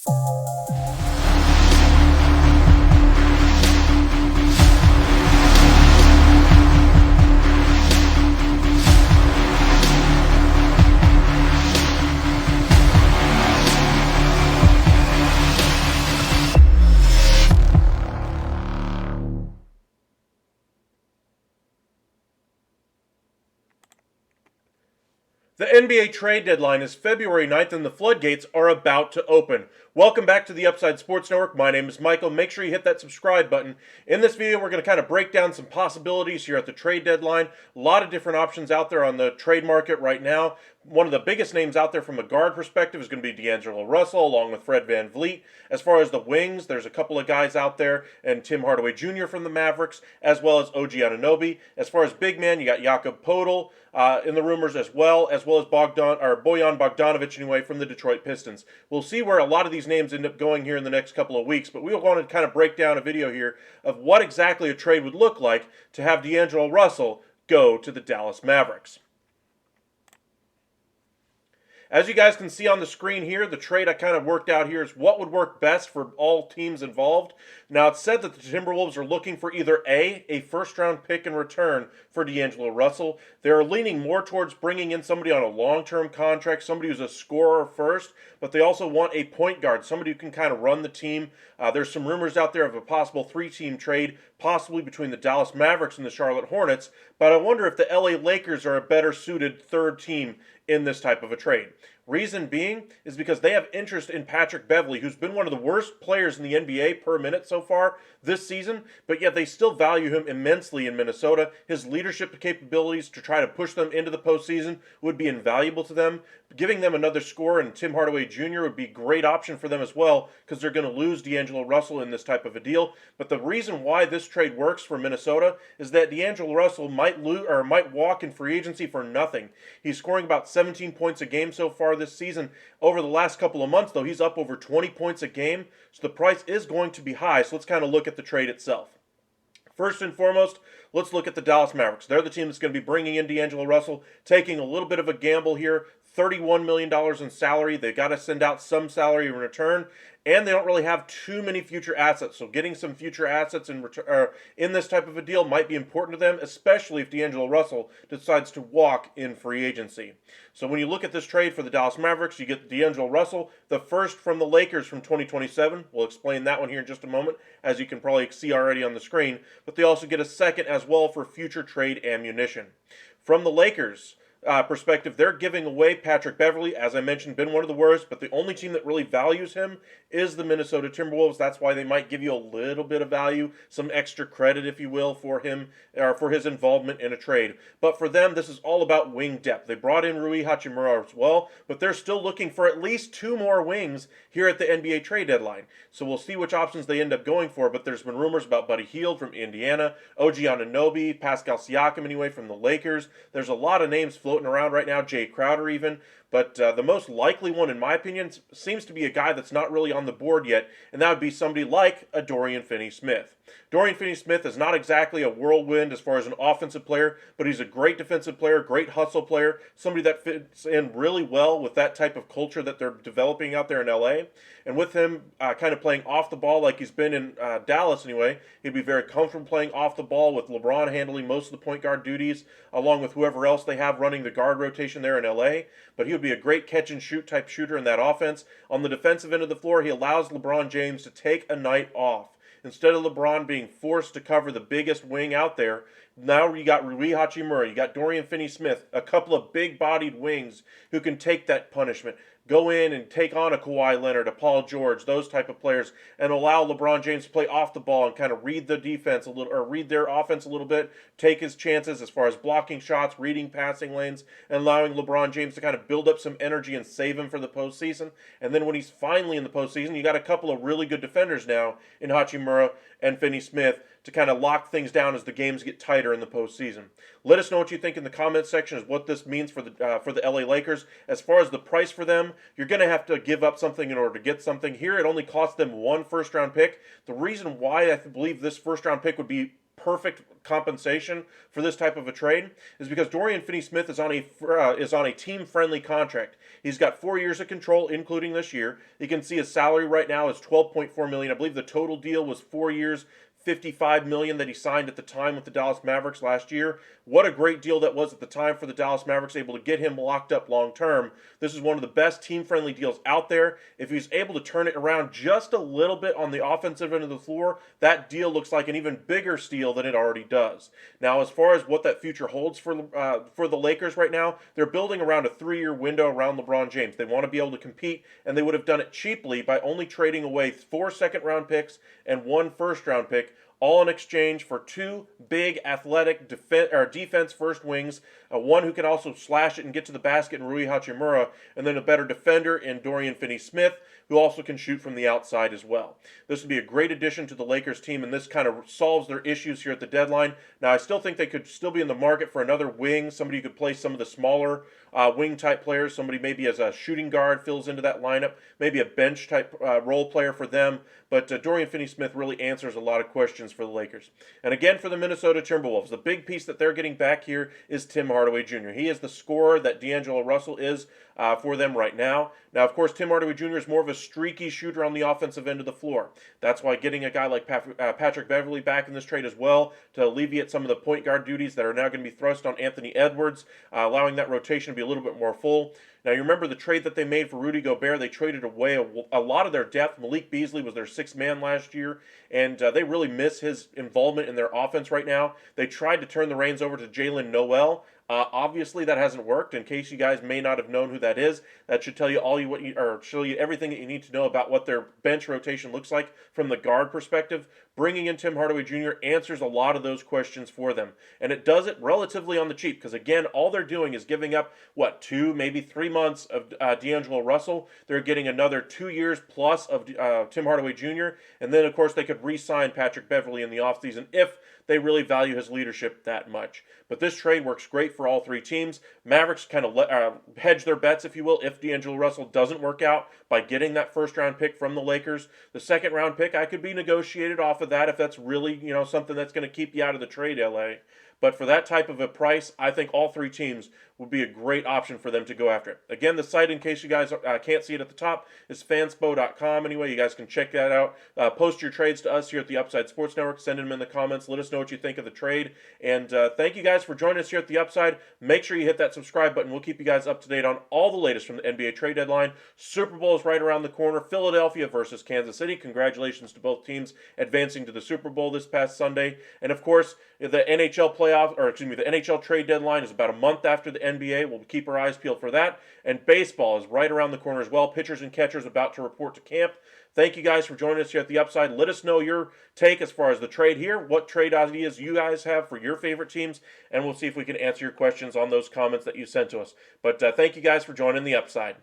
The NBA trade deadline is February 9th and the floodgates are about to open. Welcome back to the Upside Sports Network. My name is Michael. Make sure you hit that subscribe button. In this video, we're going to kind of break down some possibilities here at the trade deadline. A lot of different options out there on the trade market right now. One of the biggest names out there from a guard perspective is going to be D'Angelo Russell, along with Fred VanVleet. As far as the wings, there's a couple of guys out there, and Tim Hardaway Jr. from the Mavericks, as well as OG Anunoby. As far as big man, you got Jakob Poeltl in the rumors as well as Bojan Bogdanovic anyway from the Detroit Pistons. We'll see where a lot of these names end up going here in the next couple of weeks, but we want to kind of break down a video here of what exactly a trade would look like to have D'Angelo Russell go to the Dallas Mavericks. As you guys can see on the screen here, the trade I kind of worked out here is what would work best for all teams involved. Now, it's said that the Timberwolves are looking for either a first-round pick in return for D'Angelo Russell. They're leaning more towards bringing in somebody on a long-term contract, somebody who's a scorer first, but they also want a point guard, somebody who can kind of run the team. There's some rumors out there of a possible three-team trade, possibly between the Dallas Mavericks and the Charlotte Hornets, but I wonder if the LA Lakers are a better suited third team in this type of a trade. Reason being is because they have interest in Patrick Beverley, who's been one of the worst players in the NBA per minute so far this season, but yet they still value him immensely in Minnesota. His leadership capabilities to try to push them into the postseason would be invaluable to them. Giving them another scorer and Tim Hardaway Jr. would be a great option for them as well, because they're going to lose D'Angelo Russell in this type of a deal. But the reason why this trade works for Minnesota is that D'Angelo Russell might walk in free agency for nothing. He's scoring about 17 points a game so far this season. Over the last couple of months, though, he's up over 20 points a game, so the price is going to be high. So let's kind of look at the trade itself. First and foremost, let's look at the Dallas Mavericks. They're the team that's going to be bringing in D'Angelo Russell, taking a little bit of a gamble here. $31 million in salary. They've got to send out some salary in return, and they don't really have too many future assets. So getting some future assets in this type of a deal might be important to them, especially if D'Angelo Russell decides to walk in free agency. So when you look at this trade for the Dallas Mavericks, you get D'Angelo Russell, the first from the Lakers from 2027. We'll explain that one here in just a moment, as you can probably see already on the screen. But they also get a second as well for future trade ammunition. From the Lakers perspective, they're giving away Patrick Beverley, as I mentioned, been one of the worst, but the only team that really values him is the Minnesota Timberwolves. That's why they might give you a little bit of value, some extra credit, if you will, for him, or for his involvement in a trade. But for them, this is all about wing depth. They brought in Rui Hachimura as well, but they're still looking for at least two more wings here at the NBA trade deadline. So we'll see which options they end up going for, but there's been rumors about Buddy Hield from Indiana, OG Anunoby, Pascal Siakam anyway from the Lakers. There's a lot of names floating around right now, Jay Crowder even, but the most likely one, in my opinion, seems to be a guy that's not really on the board yet, and that would be somebody like a Dorian Finney-Smith. Dorian Finney-Smith is not exactly a whirlwind as far as an offensive player, but he's a great defensive player, great hustle player, somebody that fits in really well with that type of culture that they're developing out there in LA. And with him kind of playing off the ball like he's been in Dallas anyway, he'd be very comfortable playing off the ball with LeBron handling most of the point guard duties, along with whoever else they have running the guard rotation there in LA. But he would be a great catch-and-shoot type shooter in that offense. On the defensive end of the floor, he allows LeBron James to take a night off. Instead of LeBron being forced to cover the biggest wing out there, now you got Rui Hachimura, you got Dorian Finney-Smith, a couple of big-bodied wings who can take that punishment, go in and take on a Kawhi Leonard, a Paul George, those type of players, and allow LeBron James to play off the ball and kind of read the defense a little, or read their offense a little bit, take his chances as far as blocking shots, reading passing lanes, and allowing LeBron James to kind of build up some energy and save him for the postseason. And then when he's finally in the postseason, you got a couple of really good defenders now in Hachimura and Finney-Smith to kind of lock things down as the games get tighter in the postseason. Let us know what you think in the comments section as what this means for the LA Lakers. As far as the price for them, you're going to have to give up something in order to get something. Here, it only costs them one first-round pick. The reason why I believe this first-round pick would be perfect compensation for this type of a trade is because Dorian Finney-Smith is on a team-friendly contract. He's got 4 years of control, including this year. You can see his salary right now is $12.4 million. I believe the total deal was 4 years, $55 million that he signed at the time with the Dallas Mavericks last year. What a great deal that was at the time for the Dallas Mavericks, able to get him locked up long term. This is one of the best team-friendly deals out there. If he's able to turn it around just a little bit on the offensive end of the floor, that deal looks like an even bigger steal than it already does. Now, as far as what that future holds for the Lakers right now, they're building around a 3-year window around LeBron James. They want to be able to compete, and they would have done it cheaply by only trading away 4 second-round picks and 1 first-round pick, all in exchange for 2 big athletic defense first wings, one who can also slash it and get to the basket in Rui Hachimura, and then a better defender in Dorian Finney-Smith, who also can shoot from the outside as well. This would be a great addition to the Lakers team, and this kind of solves their issues here at the deadline. Now, I still think they could still be in the market for another wing, somebody who could play some of the smaller wing-type players, somebody maybe as a shooting guard fills into that lineup, maybe a bench-type role player for them, but Dorian Finney-Smith really answers a lot of questions for the Lakers. And again, for the Minnesota Timberwolves, the big piece that they're getting back here is Tim Hardaway Jr. He is the scorer that D'Angelo Russell is for them right now. Now, of course, Tim Hardaway Jr. is more of a streaky shooter on the offensive end of the floor. That's why getting a guy like Patrick Beverley back in this trade as well to alleviate some of the point guard duties that are now going to be thrust on Anthony Edwards, allowing that rotation to be a little bit more full. Now, you remember the trade that they made for Rudy Gobert. They traded away a lot of their depth. Malik Beasley was their 6th man last year, and they really miss his involvement in their offense right now. They tried to turn the reins over to Jalen Noel. Obviously, that hasn't worked. In case you guys may not have known who that is, that should tell you show you everything that you need to know about what their bench rotation looks like from the guard perspective. Bringing in Tim Hardaway Jr. answers a lot of those questions for them, and it does it relatively on the cheap. Because again, all they're doing is giving up 2, maybe 3 months of D'Angelo Russell. They're getting another 2 years plus of Tim Hardaway Jr. And then, of course, they could re-sign Patrick Beverley in the offseason if they really value his leadership that much. But this trade works great for all 3 teams. Mavericks kind of hedge their bets, if you will, if D'Angelo Russell doesn't work out by getting that first-round pick from the Lakers. The second-round pick, I could be negotiated off of that if that's really, something that's going to keep you out of the trade, LA. But for that type of a price, I think all 3 teams would be a great option for them to go after it. Again, the site, in case you guys can't see it at the top, is fanspo.com. Anyway, you guys can check that out. Post your trades to us here at the Upside Sports Network. Send them in the comments. Let us know what you think of the trade. And thank you guys for joining us here at the Upside. Make sure you hit that subscribe button. We'll keep you guys up to date on all the latest from the NBA trade deadline. Super Bowl is right around the corner. Philadelphia versus Kansas City. Congratulations to both teams advancing to the Super Bowl this past Sunday. And of course, the NHL trade deadline is about a month after the NBA. We'll keep our eyes peeled for that. And baseball is right around the corner as well. Pitchers and catchers about to report to camp. Thank you guys for joining us here at the Upside. Let us know your take as far as the trade here, what trade ideas you guys have for your favorite teams, and we'll see if we can answer your questions on those comments that you sent to us. But thank you guys for joining the Upside.